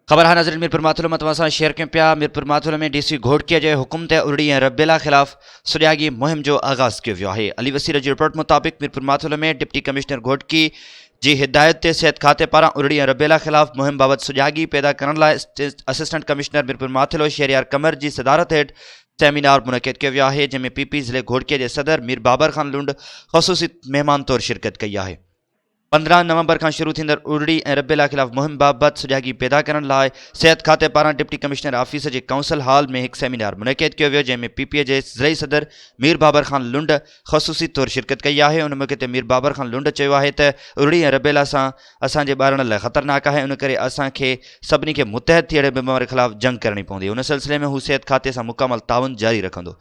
ख़बर है नाज़रीन मिरपुरमाथिलो में तव्हां शेयर कयूं पिया। मिरपुरमाथिलो में डीसी घोटकीअ जे हुकुम ते ارڙي ऐं रबेला ख़िलाफ़ सॼाॻी मुहिम जो आगाज़ कियो वियो आहे। अली वसीर जी रिपोर्ट मुताबिक़ मिरपुरमाथिलो में डिप्टी कमिश्नर घोटकी जी हिदायत ते सिहत खाते पारां ارڙي ऐं रबेला ख़िलाफ़ मुहिम बाबति सॼाॻी पैदा करण लाइ असिस्टेंट कमिश्नर मिरपुरमाथिलो शहरियार कमर जी सदारत हेठि सेमिनार मुनक़िद कियो वियो आहे, जंहिंमें पीपी ज़िले घोटकीअ जे सदर मीर बाबर खान लुंड ख़ुसूसी महिमान तौर शिरकत कई आहे। 15 नवंबर का शुरू थींदड़ ارڙي ऐं रबेला ख़िलाफ़ मुहिम बाबति सॼाॻी पैदा करण लाइ सिहत खाते पारां डिप्टी कमिश्नर ऑफिस जे काउंसिल हॉल में एक सेमिनार मुनक़िद कियो वियो, जंहिंमें पीपीए जे ज़िलई सदर मीर बाबर खान लुंड ख़ुसूसी तौर शिरकत कई आहे। उन मौक़े ते मीर बाबर खान लुंड चयो आहे त ارڙي ऐं रबेला सां असांजे ॿारनि लाइ ख़तरनाक आहे, उन करे असांखे सभिनी खे मुतहद थी अहिड़े बीमारी ख़िलाफ़ जंग करणी पवंदी। उन सिलसिले में हू सिहत खाते सां मुकमल ताउन जारी रखंदो।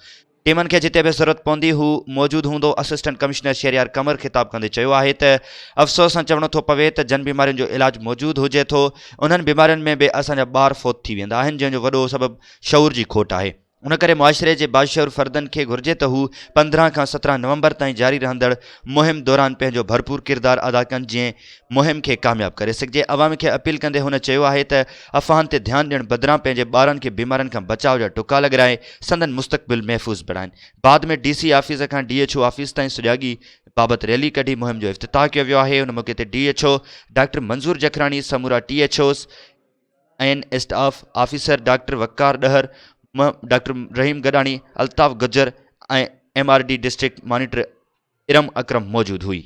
टीमन के जिते भी ज़रूरत पवंदी हू मौजूद हूंदो। असिस्टेंट कमिश्नर शहरियार कमर खिताब कंदे चयो आहे त अफ़सोस सां चवणो थो पवे त जन बीमारियुनि जो इलाज मौजूद हुजे थो, उन्हनि बीमारियुनि में भी असांजा ॿार फौत थी वेंदा आहिनि, जंहिंजो वॾो सबब शऊर जी खोट आहे। उन करे मुआशरे जे बाशऊर फर्दन के घुर्जे त हू 15 खां 17 नवंबर ताईं जारी रहंदड़ मुहिम दौरान पंहिंजो भरपूर किरदार अदा कनि, जीअं मुहिम खे कामयाब करे सघिजे। अवाम खे अपील कंदे हुन चयो आहे त अफ़वाहनि ते ध्यानु ॾियण बदिरां पंहिंजे ॿारनि खे बीमारियुनि खां बचाव जा टुका लॻाए संदन मुस्तक़बिल महफ़ूज़ बणाइनि। बाद में डीसी ऑफिस खां DHO ऑफिस ताईं सॼाॻी बाबति रैली कढी मुहिम जो इफ़्तिताह कियो वियो आहे। उन मौक़े ते DHO डॉक्टर मंज़ूर जखरानी, समूरा THOs and staff officer doctor Waqar Dahar, doctor Rahim Gadani, Altaf Gujjar ऐं MRD district monitor Iram Akram मौजूद हुई।